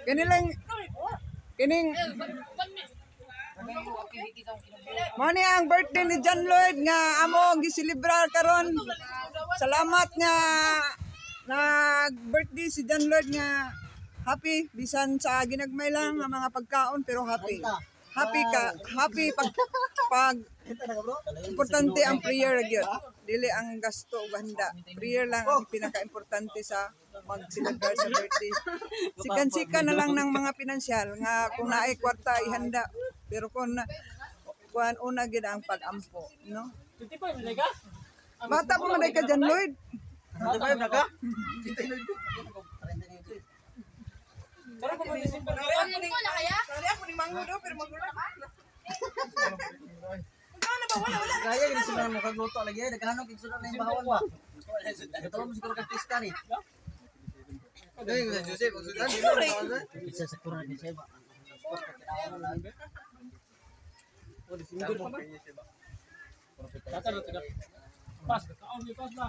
Kinilang kining mo ni ang birthday ni John Lloyd nga amo giselebrar karon. Salamat nga nag-birthday si John Lloyd nga happy bisan sa ginagmay lang nga mga pagkaon pero happy. Happy pag importante ang prayer gyud. Dili ang gasto ug handa. Prayer lang ang pinaka-importante sa mag-celebrate sa birthday. Sikan-sikan na lang ng mga pinansyal nga kung naay kwarta ihanda. Pero kung una gid ang pag-ampo, no? Bata pa man ka John Lloyd. 25 na ka? Pero po pwede sin pagkaon mo na kaya? Kaya ako ni mango do pero magulo. Kaya gid sila mo kagluto lagi naghahanap gid sila na imbahawan ba. Ito mo siguro ka pista ni. Dai nga Jose kung sudan di isa sa kurang di ba. Pas, kaon ni pas ba?